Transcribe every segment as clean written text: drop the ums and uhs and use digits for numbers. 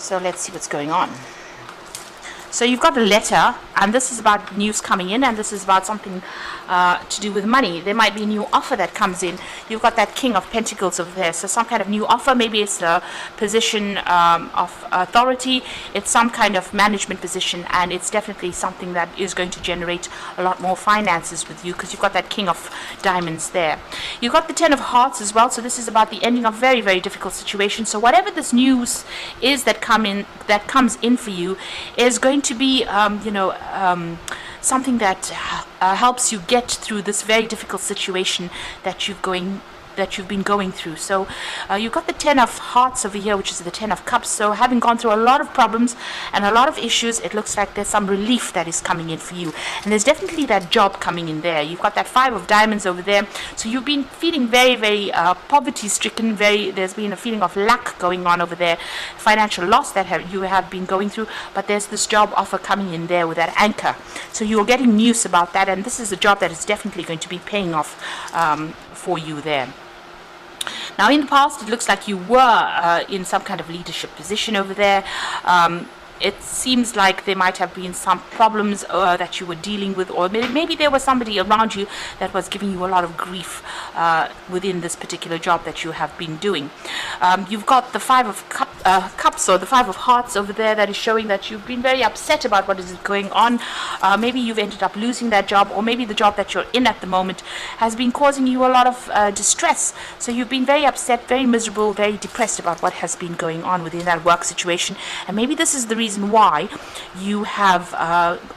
So let's see what's going on. So you've got a letter, and this is about news coming in, and this is about something to do with money. There might be a new offer that comes in. You've got that King of Pentacles over there, so some kind of new offer. Maybe it's a position of authority. It's some kind of management position, and it's definitely something that is going to generate a lot more finances with you, because you've got that King of Diamonds there. You've got the Ten of Hearts as well, so this is about the ending of very, very difficult situations. So whatever this news is that comes in for you is going to be something that helps you get through this very difficult situation that you've been going through. So you've got the Ten of Hearts over here, which is the Ten of Cups. So having gone through a lot of problems and a lot of issues, it looks like there's some relief that is coming in for you, and there's definitely that job coming in there. You've got that Five of Diamonds over there, so you've been feeling very, very poverty stricken. There's been a feeling of lack going on over there, financial loss that you have been going through, but there's this job offer coming in there with that anchor. So you're getting news about that, and this is a job that is definitely going to be paying off for you there. Now, in the past, it looks like you were in some kind of leadership position over there. It seems like there might have been some problems that you were dealing with, or maybe there was somebody around you that was giving you a lot of grief within this particular job that you have been doing. You've got the Five of Cups, or the Five of Hearts over there, that is showing that you've been very upset about what is going on. Maybe you've ended up losing that job, or maybe the job that you're in at the moment has been causing you a lot of distress. So you've been very upset, very miserable, very depressed about what has been going on within that work situation, and maybe this is the reason why you have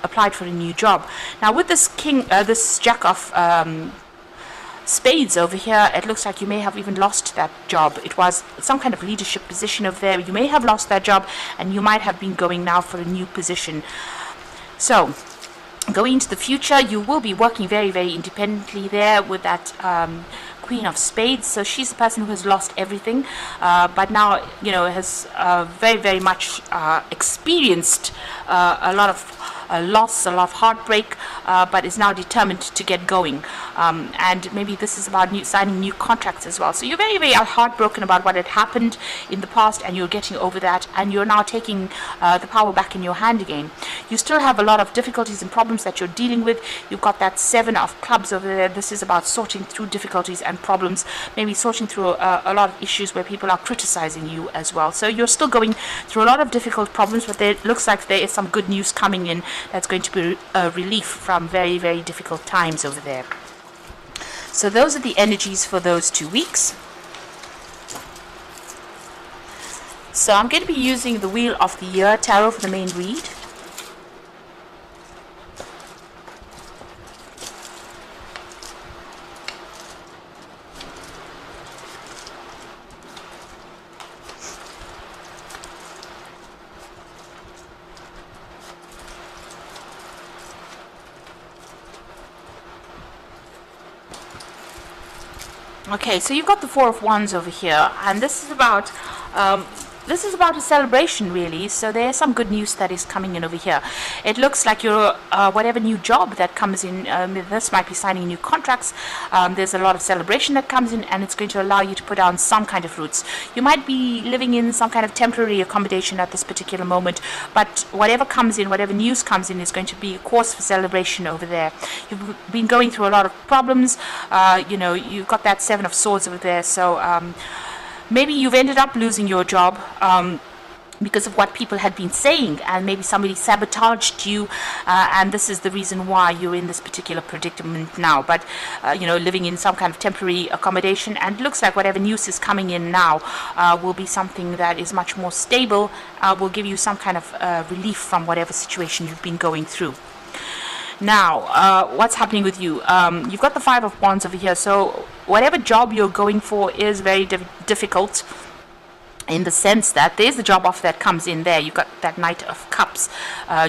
applied for a new job. Now, with this this Jack of Spades over here, it looks like you may have even lost that job. It was some kind of leadership position over there. You may have lost that job, and you might have been going now for a new position. So going into the future, you will be working very, very independently there with that Queen of Spades. So she's the person who has lost everything, but now has very, very much experienced a lot of loss, a lot of heartbreak, but is now determined to get going. And maybe this is about signing new contracts as well. So you're very, very heartbroken about what had happened in the past, and you're getting over that, and you're now taking the power back in your hand again. You still have a lot of difficulties and problems that you're dealing with. You've got that Seven of Clubs over there. This is about sorting through difficulties and problems, maybe sorting through a lot of issues where people are criticizing you as well. So you're still going through a lot of difficult problems, but it looks like there is some good news coming in that's going to be a relief from very, very difficult times over there. So those are the energies for those 2 weeks. So I'm going to be using the Wheel of the Year Tarot for the main read. Okay, so you've got the Four of Wands over here, and this is about a celebration, really. So there's some good news that is coming in over here. It looks like your whatever new job that comes in, this might be signing new contracts. There's a lot of celebration that comes in, and it's going to allow you to put down some kind of roots. You might be living in some kind of temporary accommodation at this particular moment, but whatever comes in, whatever news comes in, is going to be a cause for celebration over there. You've been going through a lot of problems. You've got that Seven of Swords over there. So maybe you've ended up losing your job because of what people had been saying, and maybe somebody sabotaged you, and this is the reason why you're in this particular predicament now. But living in some kind of temporary accommodation, and it looks like whatever news is coming in now will be something that is much more stable, will give you some kind of relief from whatever situation you've been going through. Now, what's happening with you? You've got the Five of Wands over here, so whatever job you're going for is very difficult, in the sense that there's the job offer that comes in there. You've got that Knight of Cups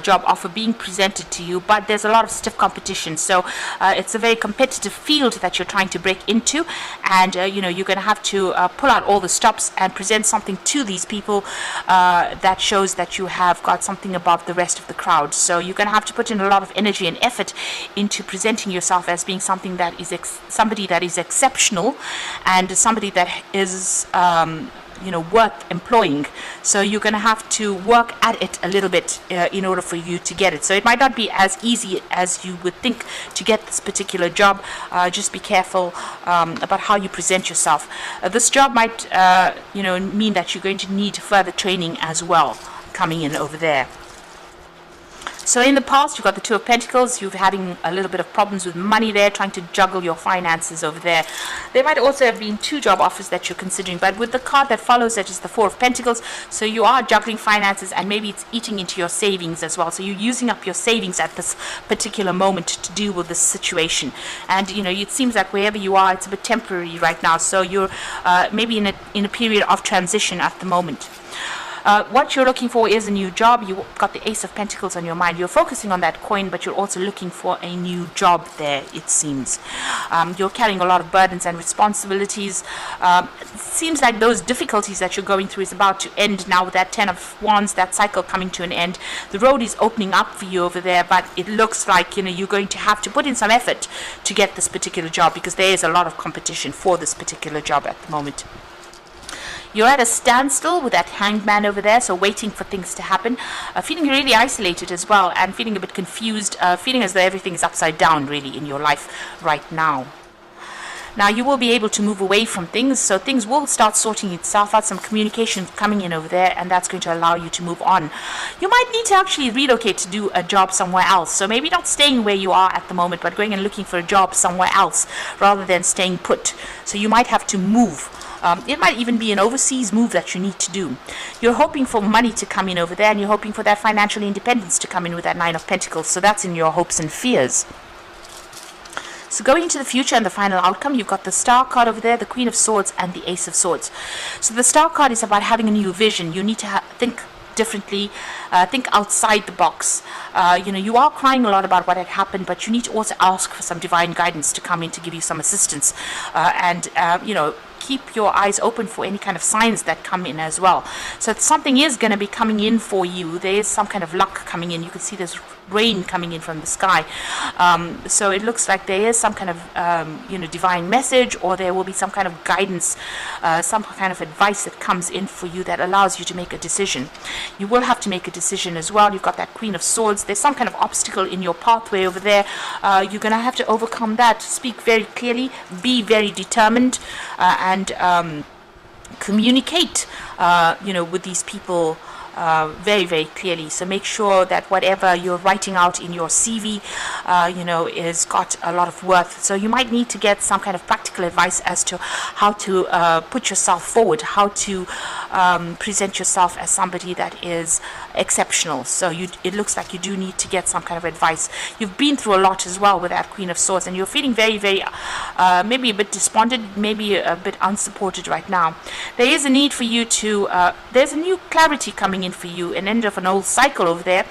job offer being presented to you, but there's a lot of stiff competition. So it's a very competitive field that you're trying to break into, and you're going to have to pull out all the stops and present something to these people that shows that you have got something above the rest of the crowd. So you're going to have to put in a lot of energy and effort into presenting yourself as being something that is somebody that is exceptional, and somebody that is worth employing. So you're going to have to work at it a little bit in order for you to get it. So it might not be as easy as you would think to get this particular job. Just be careful about how you present yourself. This job might mean that you're going to need further training as well coming in over there. So in the past, you've got the Two of Pentacles. You're having a little bit of problems with money there, trying to juggle your finances over there. There might also have been 2 job offers that you're considering, but with the card that follows that is the Four of Pentacles, so you are juggling finances, and maybe it's eating into your savings as well. So you're using up your savings at this particular moment to deal with this situation. And it seems like wherever you are, it's a bit temporary right now. So you're maybe in a period of transition at the moment. What you're looking for is a new job. You've got the Ace of Pentacles on your mind. You're focusing on that coin, but you're also looking for a new job there, it seems. You're carrying a lot of burdens and responsibilities. It seems like those difficulties that you're going through is about to end now with that Ten of Wands, that cycle coming to an end. The road is opening up for you over there, but it looks like you're going to have to put in some effort to get this particular job, because there is a lot of competition for this particular job at the moment. You're at a standstill with that Hanged Man over there, so waiting for things to happen, feeling really isolated as well, and feeling a bit confused, feeling as though everything is upside down really in your life right now. Now you will be able to move away from things, so things will start sorting itself out, some communication coming in over there, and that's going to allow you to move on. You might need to actually relocate to do a job somewhere else, so maybe not staying where you are at the moment, but going and looking for a job somewhere else rather than staying put. So you might have to move. It might even be an overseas move that you need to do. You're hoping for money to come in over there, and you're hoping for that financial independence to come in with that Nine of Pentacles. So that's in your hopes and fears. So going into the future and the final outcome, you've got the Star card over there, the Queen of Swords, and the Ace of Swords. So the Star card is about having a new vision. You need to think differently, think outside the box. You are crying a lot about what had happened, but you need to also ask for some divine guidance to come in to give you some assistance, and keep your eyes open for any kind of signs that come in as well. So something is going to be coming in for you. There is some kind of luck coming in. You can see there's rain coming in from the sky. So it looks like there is some kind of divine message, or there will be some kind of guidance, some kind of advice that comes in for you that allows you to make a decision. You will have to make a decision as well. You've got that Queen of Swords. There's some kind of obstacle in your pathway over there. You're going to have to overcome that. Speak very clearly, be very determined, and communicate with these people very, very clearly. So make sure that whatever you're writing out in your CV, is got a lot of worth. So you might need to get some kind of practical advice as to how to put yourself forward, how to present yourself as somebody that is exceptional. So it looks like you do need to get some kind of advice. You've been through a lot as well with that Queen of Swords, and you're feeling very, very maybe a bit despondent, maybe a bit unsupported right now. There is a need for you to there's a new clarity coming in for you, an end of an old cycle over there,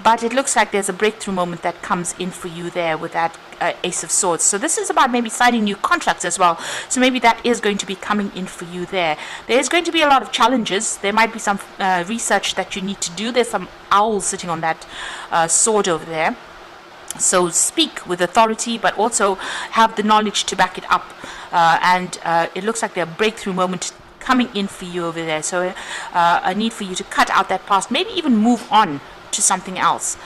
but it looks like there's a breakthrough moment that comes in for you there with that Ace of Swords. So this is about maybe signing new contracts as well. So maybe that is going to be coming in for you there. There's going to be a lot of challenges. There might be some research that you need to do. There's some owls sitting on that sword over there. So speak with authority, but also have the knowledge to back it up. And it looks like there's a breakthrough moment coming in for you over there. So a need for you to cut out that past, maybe even move on to something else.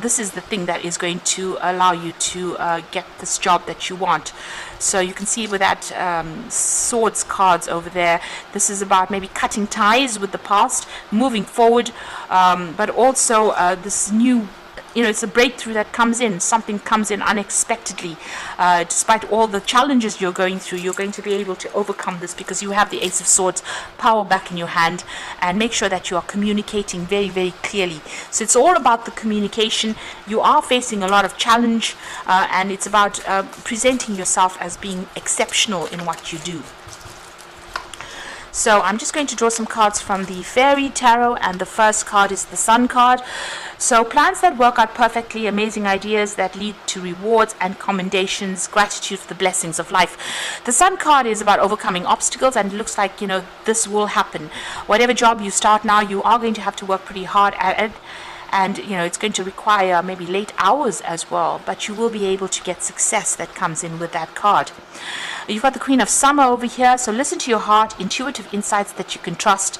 This is the thing that is going to allow you to get this job that you want. So you can see with that swords cards over there, this is about maybe cutting ties with the past, moving forward, but also this new, it's a breakthrough that comes in. Something comes in unexpectedly. Despite all the challenges you're going through, you're going to be able to overcome this because you have the Ace of Swords power back in your hand, and make sure that you are communicating very, very clearly. So it's all about the communication. You are facing a lot of challenge, and it's about presenting yourself as being exceptional in what you do. So I'm just going to draw some cards from the Fairy Tarot, and the first card is the Sun card. So plans that work out perfectly, amazing ideas that lead to rewards and commendations, gratitude for the blessings of life. The Sun card is about overcoming obstacles, and it looks like, this will happen. Whatever job you start now, you are going to have to work pretty hard at it. and it's going to require maybe late hours as well, but you will be able to get success that comes in with that card. You've got the Queen of Summer over here, so listen to your heart, intuitive insights that you can trust,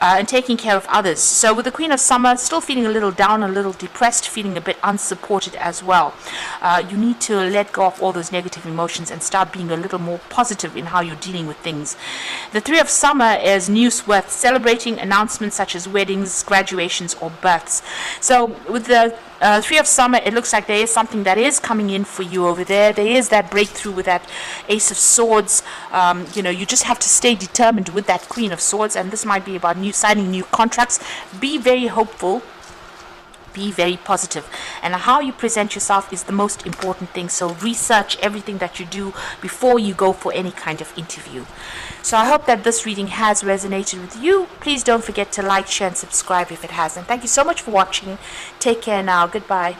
and taking care of others. So with the Queen of Summer, still feeling a little down, a little depressed, feeling a bit unsupported as well. You need to let go of all those negative emotions and start being a little more positive in how you're dealing with things. The Three of Summer is news worth celebrating, announcements such as weddings, graduations, or births. So with the Three of Summer, it looks like there is something that is coming in for you over there. There is that breakthrough with that Ace of Swords. You just have to stay determined with that Queen of Swords, and this might be about signing new contracts. Be very hopeful. Be very positive, and how you present yourself is the most important thing. So research everything that you do before you go for any kind of interview. So I hope that this reading has resonated with you. Please don't forget to like, share, and subscribe if it hasn't. Thank you so much for watching. Take care now. Goodbye.